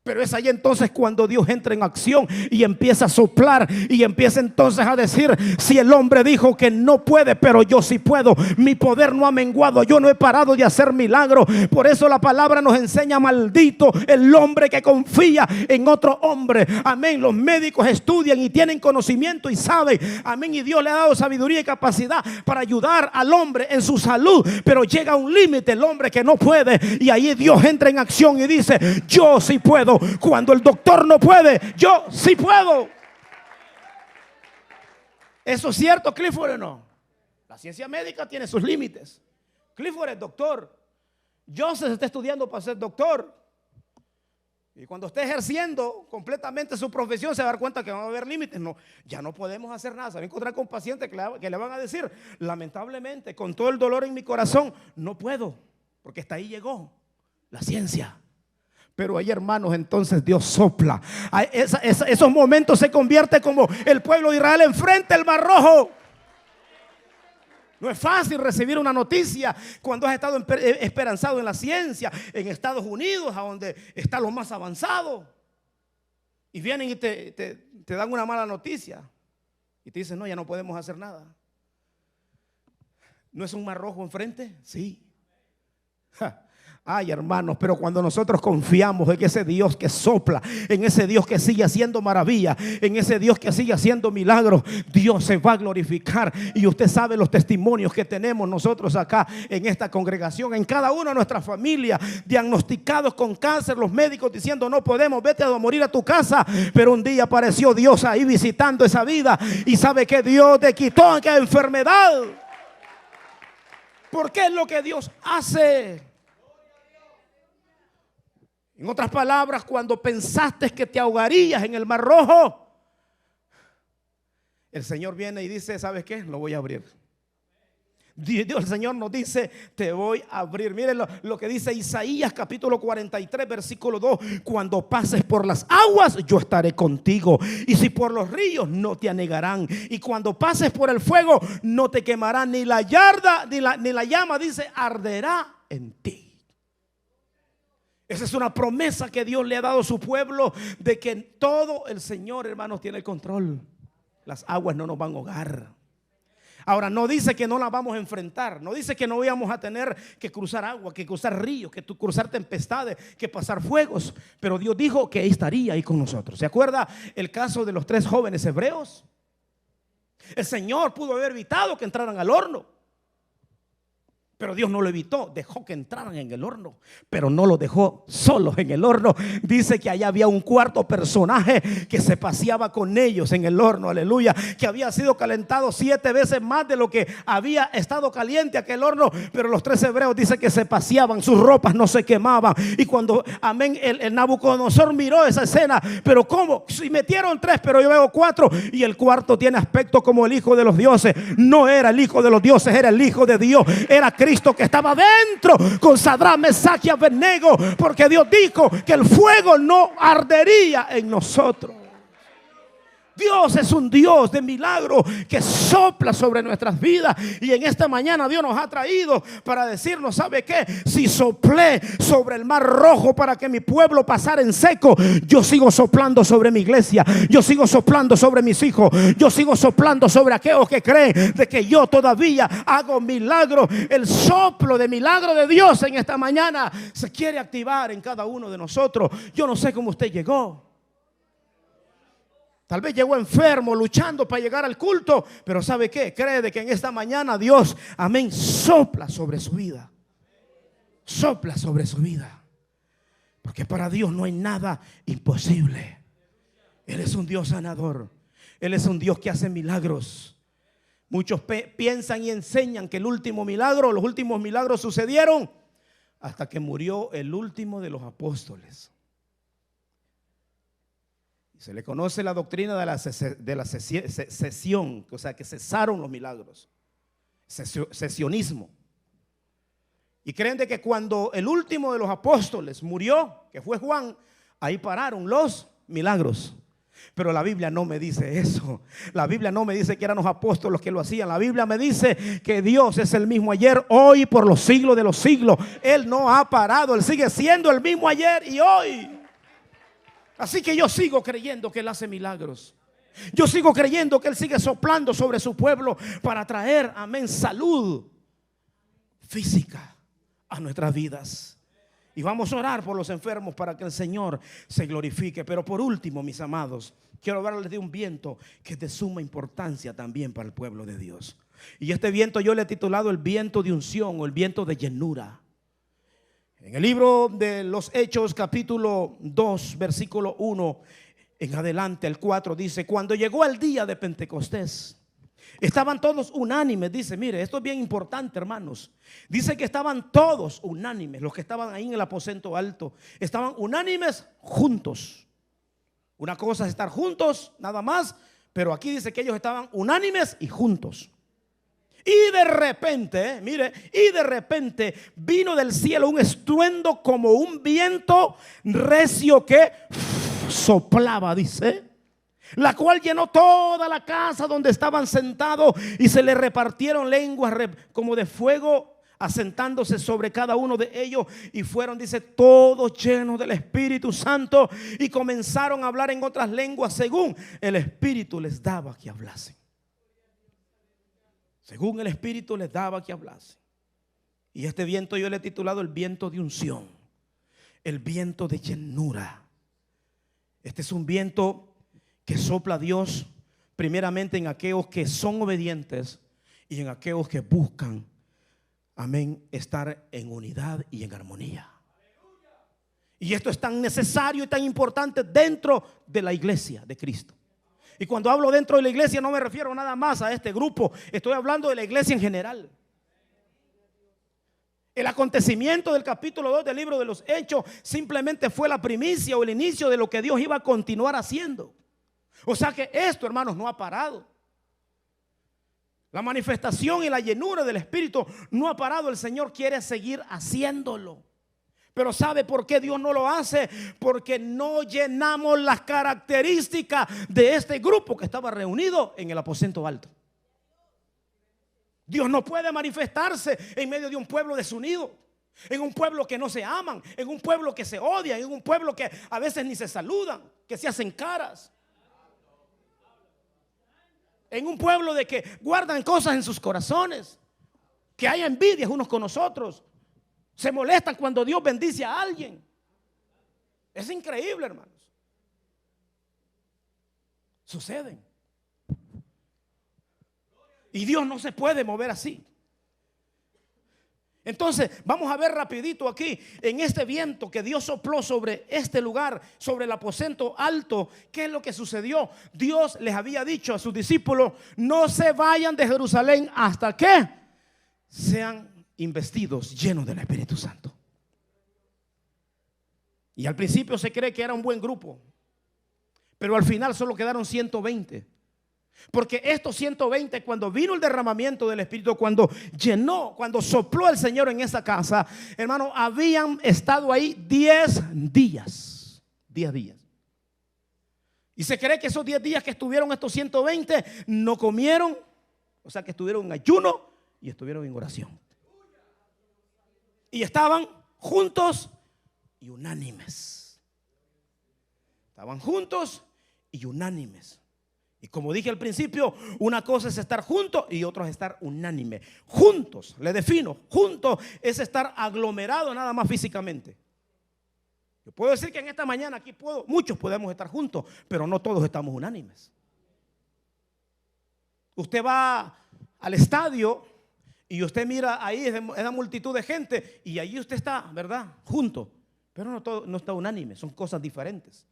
Pero es ahí entonces cuando Dios entra en acción y empieza a soplar y empieza entonces a decir, si el hombre dijo que no puede, pero yo sí puedo, mi poder no ha menguado, yo no he parado de hacer milagros. Por eso la palabra nos enseña, maldito el hombre que confía en otro hombre. Amén. Los médicos estudian y tienen conocimiento y saben, amén, y Dios le ha dado sabiduría y capacidad para ayudar al hombre en su salud, pero llega un límite el hombre que no puede, y ahí Dios entra en acción y dice, yo sí puedo. Cuando el doctor no puede, yo sí puedo. ¿Eso es cierto, Clifford, o no? La ciencia médica tiene sus límites. Clifford es doctor. Joseph está estudiando para ser doctor. Y cuando esté ejerciendo completamente su profesión, se va a dar cuenta que van a haber límites. No, ya no podemos hacer nada. Se va a encontrar con pacientes que le van a decir, lamentablemente, con todo el dolor en mi corazón, no puedo, porque hasta ahí llegó la ciencia. Pero ahí, hermanos, entonces Dios sopla. Esos momentos se convierte como el pueblo de Israel enfrente al Mar Rojo. No es fácil recibir una noticia cuando has estado esperanzado en la ciencia, en Estados Unidos, a donde está lo más avanzado. Y vienen y te dan una mala noticia. Y te dicen, no, ya no podemos hacer nada. ¿No es un Mar Rojo enfrente? Sí. Ay, hermanos, pero cuando nosotros confiamos en ese Dios que sopla, en ese Dios que sigue haciendo maravillas, en ese Dios que sigue haciendo milagros, Dios se va a glorificar. Y usted sabe los testimonios que tenemos nosotros acá en esta congregación, en cada una de nuestras familias, diagnosticados con cáncer, los médicos diciendo no podemos, vete a morir a tu casa. Pero un día apareció Dios ahí visitando esa vida, y sabe que Dios te quitó aquella enfermedad. Porque es lo que Dios hace. En otras palabras, cuando pensaste que te ahogarías en el Mar Rojo, el Señor viene y dice, ¿sabes qué? Lo voy a abrir. El Señor nos dice, te voy a abrir. Miren lo que dice Isaías capítulo 43 versículo 2. Cuando pases por las aguas, yo estaré contigo. Y si por los ríos, no te anegarán. Y cuando pases por el fuego, no te quemarán. Ni la yarda, ni la llama, dice, arderá en ti. Esa es una promesa que Dios le ha dado a su pueblo, de que todo el Señor, hermanos, tiene el control. Las aguas no nos van a ahogar. Ahora, no dice que no las vamos a enfrentar. No dice que no vamos a tener que cruzar agua, que cruzar ríos, que cruzar tempestades, que pasar fuegos. Pero Dios dijo que estaría ahí con nosotros. ¿Se acuerda el caso de los 3 jóvenes hebreos? El Señor pudo haber evitado que entraran al horno, pero Dios no lo evitó, dejó que entraran en el horno, pero no los dejó solos en el horno. Dice que allá había un cuarto personaje que se paseaba con ellos en el horno, aleluya, que había sido calentado 7 veces más de lo que había estado caliente aquel horno. Pero los 3 hebreos dice que se paseaban, sus ropas no se quemaban. Y cuando, amén, el Nabucodonosor miró esa escena, pero ¿cómo? Si metieron 3, pero yo veo 4, y el cuarto tiene aspecto como el hijo de los dioses. No era el hijo de los dioses, era el hijo de Dios, era Cristo, que estaba dentro con Sadrach, Mesach y Abednego, porque Dios dijo que el fuego no ardería en nosotros. Dios es un Dios de milagro que sopla sobre nuestras vidas. Y en esta mañana Dios nos ha traído para decirnos, ¿sabe qué? Si soplé sobre el mar rojo para que mi pueblo pasara en seco, yo sigo soplando sobre mi iglesia. Yo sigo soplando sobre mis hijos. Yo sigo soplando sobre aquellos que creen de que yo todavía hago milagros. El soplo de milagro de Dios en esta mañana se quiere activar en cada uno de nosotros. Yo no sé cómo usted llegó. Tal vez llegó enfermo, luchando para llegar al culto, pero ¿sabe qué? Cree de que en esta mañana Dios, amén, sopla sobre su vida. Sopla sobre su vida. Porque para Dios no hay nada imposible. Él es un Dios sanador. Él es un Dios que hace milagros. Muchos piensan y enseñan que el último milagro, los últimos milagros sucedieron hasta que murió el último de los apóstoles. Se le conoce la doctrina de la cesión, o sea que cesaron los milagros, cesionismo. Y creen de que cuando el último de los apóstoles murió, que fue Juan, ahí pararon los milagros. Pero la Biblia no me dice eso. La Biblia no me dice que eran los apóstoles los que lo hacían. La Biblia me dice que Dios es el mismo ayer, hoy y por los siglos de los siglos. Él no ha parado, Él sigue siendo el mismo ayer y hoy. Así que yo sigo creyendo que Él hace milagros. Yo sigo creyendo que Él sigue soplando sobre su pueblo para traer, amén, salud física a nuestras vidas. Y vamos a orar por los enfermos para que el Señor se glorifique. Pero por último, mis amados, quiero hablarles de un viento que es de suma importancia también para el pueblo de Dios. Y este viento yo le he titulado el viento de unción o el viento de llenura. En el libro de los Hechos, capítulo 2, versículo 1 en adelante, el 4 dice: cuando llegó el día de Pentecostés, estaban todos unánimes. Dice, mire, esto es bien importante, hermanos. Dice que estaban todos unánimes, los que estaban ahí en el aposento alto. Estaban unánimes juntos. Una cosa es estar juntos, nada más. Pero aquí dice que ellos estaban unánimes y juntos. Y de repente, mire, y de repente vino del cielo un estruendo como un viento recio que soplaba, dice, la cual llenó toda la casa donde estaban sentados, y se le repartieron lenguas como de fuego, asentándose sobre cada uno de ellos, y fueron, dice, todos llenos del Espíritu Santo, y comenzaron a hablar en otras lenguas según el Espíritu les daba que hablasen. Según el Espíritu les daba que hablase. Y este viento yo le he titulado el viento de unción, el viento de llenura. Este es un viento que sopla Dios primeramente en aquellos que son obedientes y en aquellos que buscan, amén, estar en unidad y en armonía. Y esto es tan necesario y tan importante dentro de la iglesia de Cristo. Y cuando hablo dentro de la iglesia no me refiero nada más a este grupo. Estoy hablando de la iglesia en general. El acontecimiento del capítulo 2 del libro de los Hechos simplemente fue la primicia o el inicio de lo que Dios iba a continuar haciendo. O sea que esto, hermanos, no ha parado. La manifestación y la llenura del Espíritu no ha parado. El Señor quiere seguir haciéndolo. Pero ¿sabe por qué Dios no lo hace? Porque no llenamos las características de este grupo que estaba reunido en el aposento alto. Dios no puede manifestarse en medio de un pueblo desunido, en un pueblo que no se aman, en un pueblo que se odian, en un pueblo que a veces ni se saludan, que se hacen caras, en un pueblo de que guardan cosas en sus corazones, que hay envidias unos con otros. Se molestan cuando Dios bendice a alguien. Es increíble, hermanos. Suceden. Y Dios no se puede mover así. Entonces vamos a ver rapidito aquí en este viento que Dios sopló sobre este lugar, sobre el aposento alto. ¿Qué es lo que sucedió? Dios les había dicho a sus discípulos: no se vayan de Jerusalén hasta que sean investidos, llenos del Espíritu Santo. Y al principio se cree que era un buen grupo, pero al final solo quedaron 120. Porque estos 120, cuando vino el derramamiento del Espíritu, cuando llenó, cuando sopló el Señor en esa casa, hermano, habían estado ahí 10 días. 10 días. Y se cree que esos 10 días que estuvieron estos 120 no comieron, o sea que estuvieron en ayuno y estuvieron en oración. Y estaban juntos y unánimes. Estaban juntos y unánimes. Y como dije al principio, una cosa es estar juntos y otra es estar unánime. Juntos, le defino, juntos es estar aglomerado nada más físicamente. Yo puedo decir que en esta mañana aquí muchos podemos estar juntos, pero no todos estamos unánimes. Usted va al estadio y usted mira ahí esa multitud de gente y allí usted está, ¿verdad? Junto, pero no está unánime, son cosas diferentes.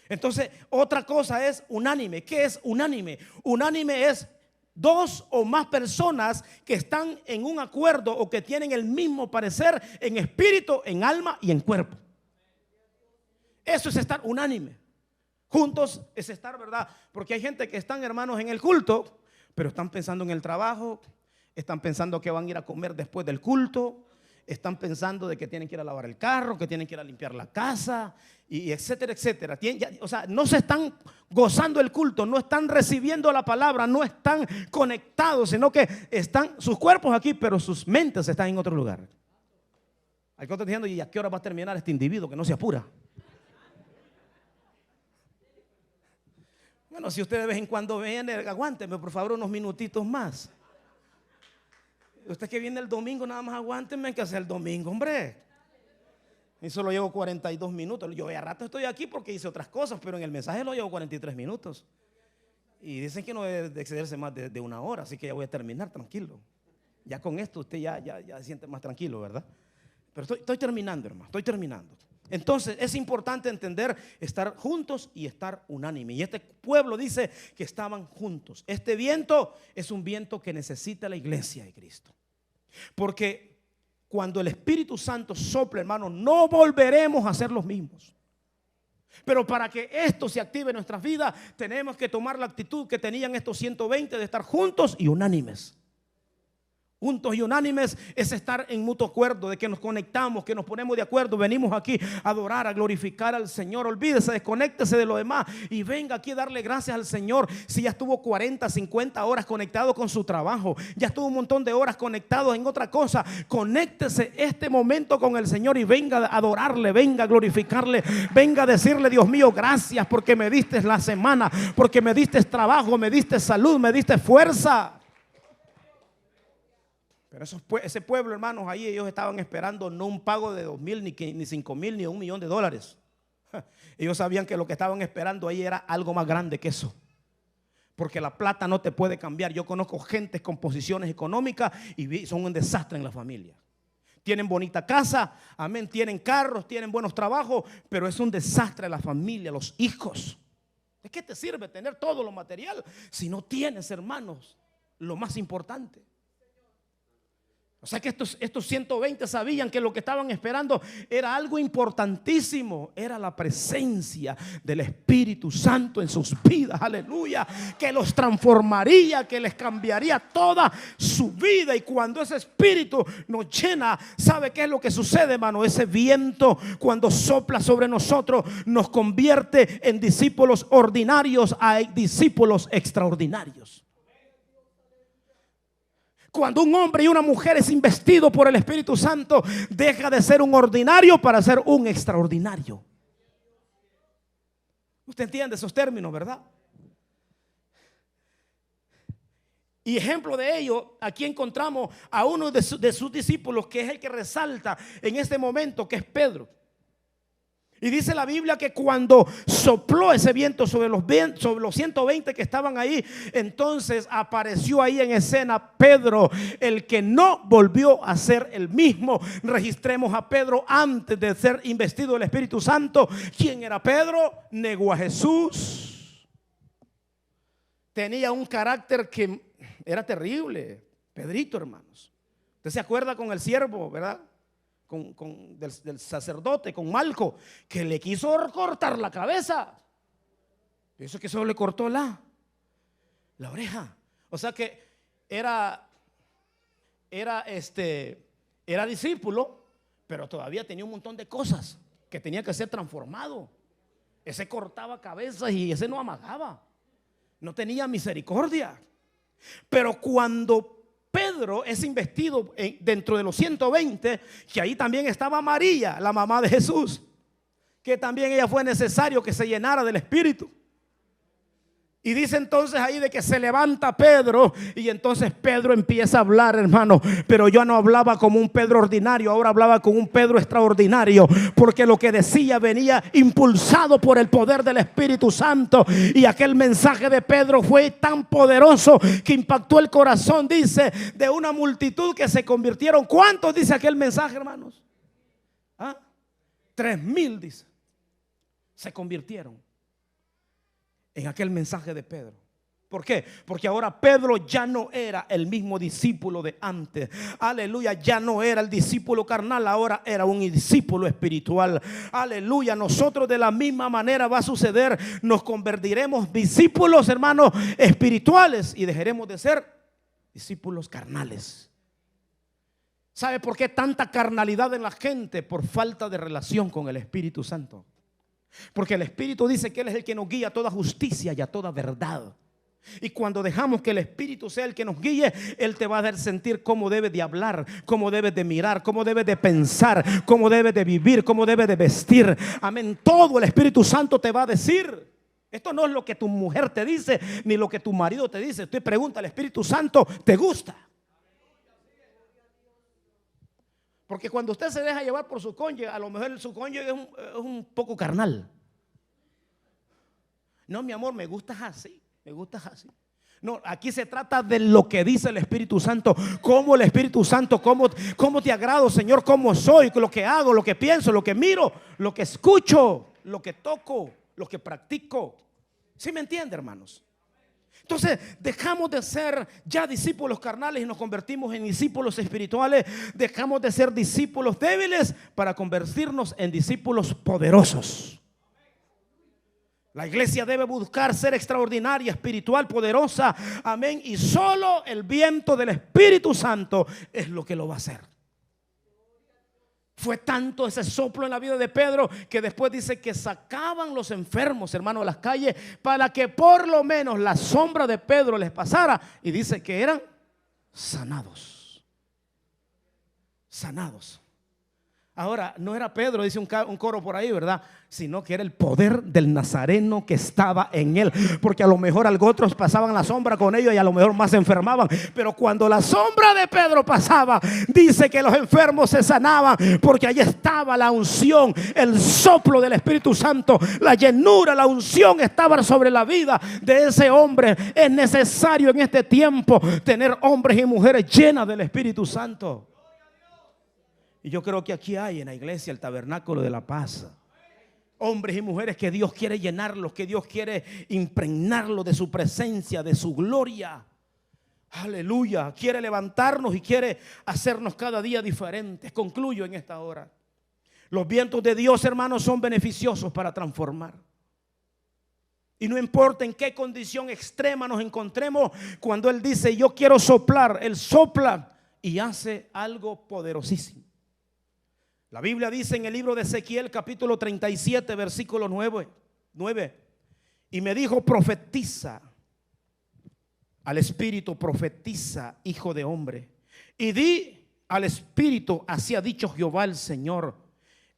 Entonces, otra cosa es unánime. ¿Qué es unánime? Unánime es 2 o más personas que están en un acuerdo o que tienen el mismo parecer en espíritu, en alma y en cuerpo. Eso es estar unánime. Juntos es estar, ¿verdad? Porque hay gente que están, hermanos, en el culto, pero están pensando en el trabajo, están pensando que van a ir a comer después del culto, están pensando de que tienen que ir a lavar el carro, que tienen que ir a limpiar la casa, y etcétera, etcétera. O sea, no se están gozando el culto, no están recibiendo la palabra, no están conectados, sino que están sus cuerpos aquí, pero sus mentes están en otro lugar. Hay que estar diciendo, ¿y a qué hora va a terminar este individuo que no se apura? Bueno, si usted de vez en cuando viene, aguánteme por favor unos minutitos más. Usted que viene el domingo, nada más aguánteme que hace el domingo, hombre. Y solo llevo 42 minutos. Yo a rato estoy aquí porque hice otras cosas, pero en el mensaje lo llevo 43 minutos. Y dicen que no debe de excederse más de 1 hora, así que ya voy a terminar, tranquilo. Ya con esto usted ya se siente más tranquilo, ¿verdad? Pero estoy terminando, hermano, estoy terminando. Entonces es importante entender estar juntos y estar unánime. Y este pueblo dice que estaban juntos. Este viento es un viento que necesita la iglesia de Cristo. Porque cuando el Espíritu Santo sopla, hermano, no volveremos a ser los mismos. Pero para que esto se active en nuestras vidas, tenemos que tomar la actitud que tenían estos 120 de estar juntos y unánimes. Juntos y unánimes es estar en mutuo acuerdo, de que nos conectamos, que nos ponemos de acuerdo. Venimos aquí a adorar, a glorificar al Señor. Olvídese, desconéctese de lo demás y venga aquí a darle gracias al Señor. Si ya estuvo 40, 50 horas conectado con su trabajo, ya estuvo un montón de horas conectado en otra cosa, conéctese este momento con el Señor y venga a adorarle, venga a glorificarle, venga a decirle: Dios mío, gracias porque me diste la semana, porque me diste trabajo, me diste salud, me diste fuerza. Pero ese pueblo, hermanos, ahí ellos estaban esperando no un pago de 2,000, ni 5,000, ni $1,000,000. Ellos sabían que lo que estaban esperando ahí era algo más grande que eso. Porque la plata no te puede cambiar. Yo conozco gente con posiciones económicas y son un desastre en la familia. Tienen bonita casa, amén, tienen carros, tienen buenos trabajos, pero es un desastre la familia, los hijos. ¿De qué te sirve tener todo lo material si no tienes, hermanos, lo más importante? O sea que estos 120 sabían que lo que estaban esperando era algo importantísimo. Era la presencia del Espíritu Santo en sus vidas, aleluya, que los transformaría, que les cambiaría toda su vida. Y cuando ese Espíritu nos llena, ¿sabe qué es lo que sucede, hermano? Ese viento, cuando sopla sobre nosotros, nos convierte en discípulos ordinarios a discípulos extraordinarios. Cuando un hombre y una mujer es investido por el Espíritu Santo, deja de ser un ordinario para ser un extraordinario. Usted entiende esos términos, ¿verdad? Y ejemplo de ello, aquí encontramos a uno de sus discípulos, que es el que resalta en este momento, que es Pedro. Y dice la Biblia que cuando sopló ese viento sobre los 120 que estaban ahí, entonces apareció ahí en escena Pedro, el que no volvió a ser el mismo. Registremos a Pedro antes de ser investido del Espíritu Santo. ¿Quién era Pedro? Negó a Jesús. Tenía un carácter que era terrible. Pedrito, hermanos. Usted se acuerda con el siervo, ¿verdad? Del sacerdote, con Malco, que le quiso cortar la cabeza. Eso que solo le cortó la oreja. O sea que era discípulo, pero todavía tenía un montón de cosas que tenía que ser transformado. Ese cortaba cabezas y ese no amagaba, no tenía misericordia. Pero cuando Pedro es investido dentro de los 120, que ahí también estaba María, la mamá de Jesús, que también ella fue necesario que se llenara del Espíritu. Y dice entonces ahí de que se levanta Pedro, y entonces Pedro empieza a hablar, hermano. Pero yo no hablaba como un Pedro ordinario, ahora hablaba como un Pedro extraordinario, porque lo que decía venía impulsado por el poder del Espíritu Santo. Y aquel mensaje de Pedro fue tan poderoso que impactó el corazón, dice, de una multitud que se convirtieron. ¿Cuántos dice aquel mensaje, hermanos? 3,000 dice, se convirtieron en aquel mensaje de Pedro. ¿Por qué? Porque ahora Pedro ya no era el mismo discípulo de antes. Aleluya, ya no era el discípulo carnal, ahora era un discípulo espiritual. Aleluya, nosotros de la misma manera va a suceder. Nos convertiremos discípulos, hermanos, espirituales, y dejaremos de ser discípulos carnales. ¿Sabe por qué tanta carnalidad en la gente? Por falta de relación con el Espíritu Santo. Porque el Espíritu dice que Él es el que nos guía a toda justicia y a toda verdad. Y cuando dejamos que el Espíritu sea el que nos guíe, Él te va a dar sentir cómo debes de hablar, cómo debes de mirar, cómo debes de pensar, cómo debes de vivir, cómo debes de vestir. Amén. Todo el Espíritu Santo te va a decir. Esto no es lo que tu mujer te dice, ni lo que tu marido te dice. Usted pregunta al Espíritu Santo, ¿te gusta? Porque cuando usted se deja llevar por su cónyuge, a lo mejor su cónyuge es un poco carnal. No, mi amor, me gustas así, me gustas así. No, aquí se trata de lo que dice el Espíritu Santo. Cómo el Espíritu Santo, cómo te agrado, Señor, cómo soy, lo que hago, lo que pienso, lo que miro, lo que escucho, lo que toco, lo que practico. ¿Sí me entiende, hermanos? Entonces dejamos de ser ya discípulos carnales y nos convertimos en discípulos espirituales. Dejamos de ser discípulos débiles para convertirnos en discípulos poderosos. La iglesia debe buscar ser extraordinaria, espiritual, poderosa. Amén. Y solo el viento del Espíritu Santo es lo que lo va a hacer. Fue tanto ese soplo en la vida de Pedro que después dice que sacaban los enfermos, hermanos, a las calles para que por lo menos la sombra de Pedro les pasara. Y dice que eran sanados. Sanados. Ahora, no era Pedro, dice un coro por ahí, ¿verdad? Sino que era el poder del Nazareno que estaba en él. Porque a lo mejor otros pasaban la sombra con ellos y a lo mejor más se enfermaban. Pero cuando la sombra de Pedro pasaba, dice que los enfermos se sanaban. Porque allí estaba la unción, el soplo del Espíritu Santo. La llenura, la unción estaba sobre la vida de ese hombre. Es necesario en este tiempo tener hombres y mujeres llenas del Espíritu Santo. Y yo creo que aquí hay en la iglesia el tabernáculo de la paz hombres y mujeres que Dios quiere llenarlos, que Dios quiere impregnarlos de su presencia, de su gloria. Aleluya. Quiere levantarnos y quiere hacernos cada día diferentes. Concluyo en esta hora. Los vientos de Dios, hermanos, son beneficiosos para transformar. Y no importa en qué condición extrema nos encontremos, cuando Él dice yo quiero soplar, Él sopla y hace algo poderosísimo. La Biblia dice en el libro de Ezequiel capítulo 37 versículo 9: y me dijo, profetiza al Espíritu, profetiza, hijo de hombre, y di al Espíritu, así ha dicho Jehová el Señor,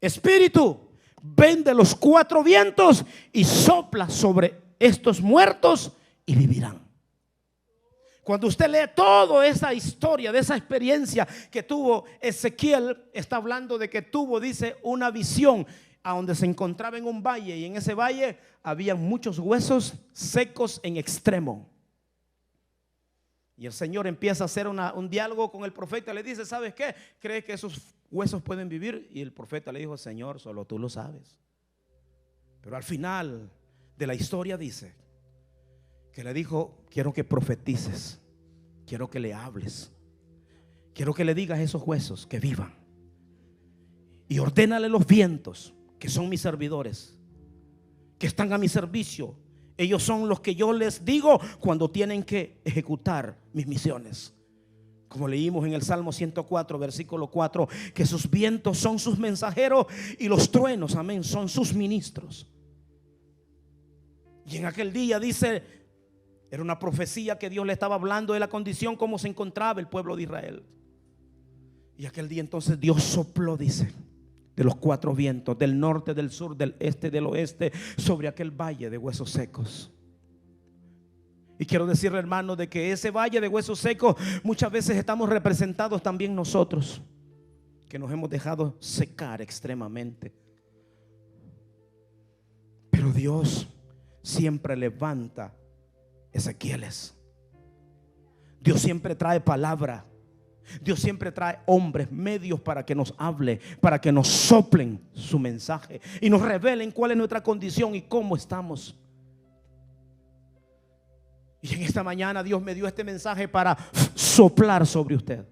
Espíritu, ven de los cuatro vientos y sopla sobre estos muertos y vivirán. Cuando usted lee toda esa historia, de esa experiencia que tuvo Ezequiel, está hablando de que tuvo, dice, una visión a donde se encontraba en un valle, y en ese valle había muchos huesos secos en extremo. Y el Señor empieza a hacer un diálogo con el profeta. Le dice, ¿sabes qué? ¿Crees que esos huesos pueden vivir? Y el profeta le dijo, Señor, solo tú lo sabes. Pero al final de la historia dice que le dijo, quiero que profetices, quiero que le hables, quiero que le digas a esos huesos que vivan. Y ordénale los vientos, que son mis servidores, que están a mi servicio. Ellos son los que yo les digo cuando tienen que ejecutar mis misiones. Como leímos en el Salmo 104 versículo 4, que sus vientos son sus mensajeros y los truenos, amén, son sus ministros. Y en aquel día dice, era una profecía que Dios le estaba hablando de la condición como se encontraba el pueblo de Israel. Y aquel día entonces Dios sopló, dice, de los 4 vientos, del norte, del sur, del este, del oeste, sobre aquel valle de huesos secos. Y quiero decirle, hermano, de que ese valle de huesos secos muchas veces estamos representados también nosotros, que nos hemos dejado secar extremadamente. Pero Dios siempre levanta Ezequieles. Dios siempre trae palabra. Dios siempre trae hombres, medios para que nos hable, para que nos soplen su mensaje y nos revelen cuál es nuestra condición y cómo estamos. Y en esta mañana Dios me dio este mensaje para soplar sobre usted.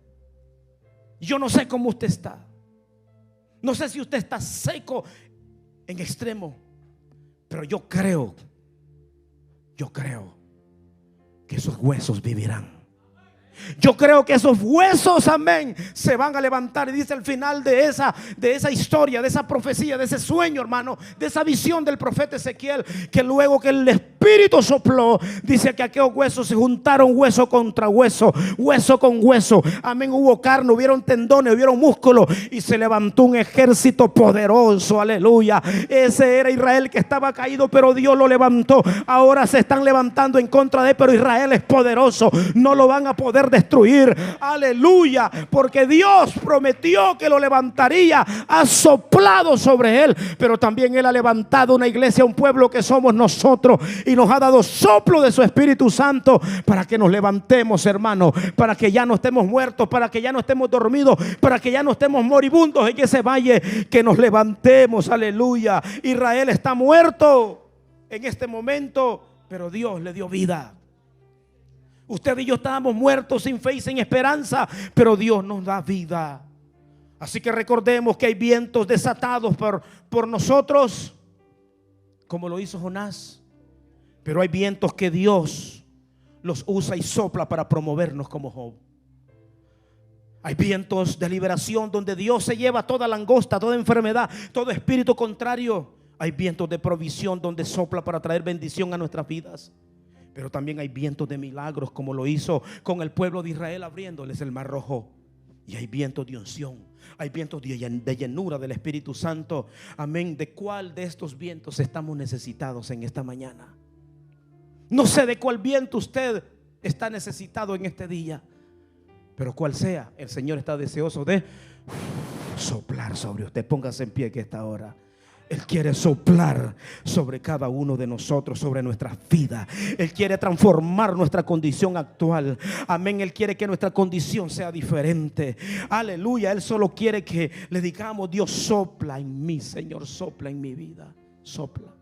Yo no sé cómo usted está. No sé si usted está seco en extremo, pero yo creo que esos huesos vivirán. Yo creo que esos huesos, amén, se van a levantar. Y dice al final de esa historia, de esa profecía, de ese sueño, hermano, de esa visión del profeta Ezequiel, que luego que el Espíritu sopló, dice que aquellos huesos se juntaron, hueso contra hueso, hueso con hueso, amén. Hubo carne, hubieron tendones, hubieron músculos, y se levantó un ejército poderoso, aleluya. Ese era Israel que estaba caído, pero Dios lo levantó. Ahora se están levantando en contra de él, pero Israel es poderoso, no lo van a poder destruir, aleluya, porque Dios prometió que lo levantaría, ha soplado sobre él, pero también él ha levantado una iglesia, un pueblo que somos nosotros, y nos ha dado soplo de su Espíritu Santo para que nos levantemos, hermano, para que ya no estemos muertos, para que ya no estemos dormidos, para que ya no estemos moribundos en ese valle, que nos levantemos, aleluya. Israel está muerto en este momento, pero Dios le dio vida. Usted y yo estábamos muertos sin fe y sin esperanza, pero Dios nos da vida. Así que recordemos que hay vientos desatados por nosotros, como lo hizo Jonás, pero hay vientos que Dios los usa y sopla para promovernos, como Job. Hay vientos de liberación donde Dios se lleva toda langosta, toda enfermedad, todo espíritu contrario. Hay vientos de provisión donde sopla para traer bendición a nuestras vidas. Pero también hay vientos de milagros, como lo hizo con el pueblo de Israel, abriéndoles el mar rojo. Y hay vientos de unción, hay vientos de llenura del Espíritu Santo. Amén. ¿De cuál de estos vientos estamos necesitados en esta mañana? No sé de cuál viento usted está necesitado en este día, pero cual sea, el Señor está deseoso de soplar sobre usted. Póngase en pie que esta hora Él quiere soplar sobre cada uno de nosotros, sobre nuestras vidas. Él quiere transformar nuestra condición actual. Amén. Él quiere que nuestra condición sea diferente. Aleluya. Él solo quiere que le digamos: Dios, sopla en mí, Señor, sopla en mi vida. Sopla,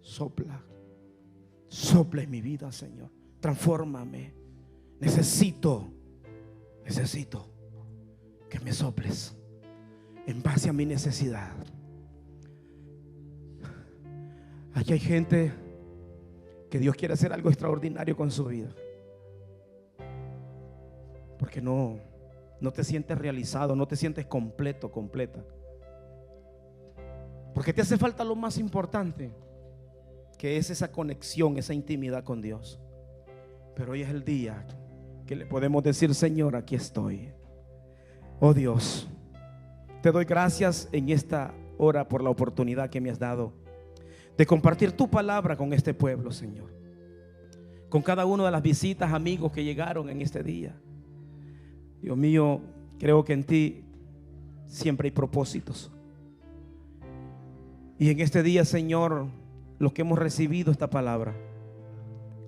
sopla, sopla en mi vida, Señor. Transfórmame. Necesito que me soples en base a mi necesidad. Aquí hay gente que Dios quiere hacer algo extraordinario con su vida, porque no te sientes realizado, no te sientes completo, completa, porque te hace falta lo más importante, que es esa conexión, esa intimidad con Dios. Pero hoy es el día que le podemos decir: Señor, aquí estoy. Oh Dios, te doy gracias en esta hora por la oportunidad que me has dado de compartir tu palabra con este pueblo, Señor, con cada una de las visitas, amigos que llegaron en este día. Dios mío, creo que en ti siempre hay propósitos. Y en este día, Señor, los que hemos recibido esta palabra,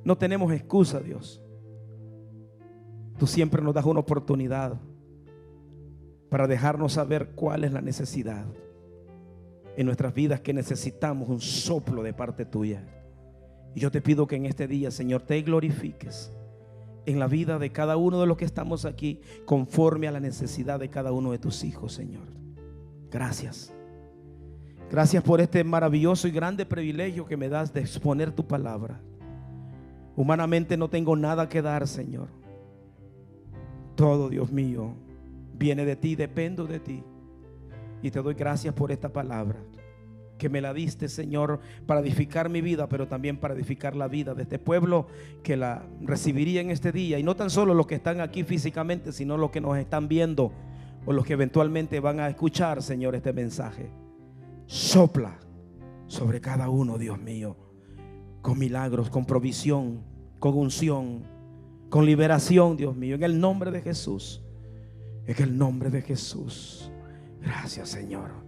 no tenemos excusa, Dios. Tú siempre nos das una oportunidad para dejarnos saber cuál es la necesidad en nuestras vidas, que necesitamos un soplo de parte tuya. Y yo te pido que en este día, Señor, te glorifiques en la vida de cada uno de los que estamos aquí, conforme a la necesidad de cada uno de tus hijos, Señor. Gracias. Gracias por este maravilloso y grande privilegio que me das de exponer tu palabra. Humanamente no tengo nada que dar, Señor. Todo, Dios mío, viene de ti, dependo de ti. Y te doy gracias por esta palabra que me la diste, Señor, para edificar mi vida, pero también para edificar la vida de este pueblo que la recibiría en este día. Y no tan solo los que están aquí físicamente, sino los que nos están viendo o los que eventualmente van a escuchar, Señor, este mensaje. Sopla sobre cada uno, Dios mío, con milagros, con provisión, con unción, con liberación, Dios mío, en el nombre de Jesús. En el nombre de Jesús. Gracias, Señor.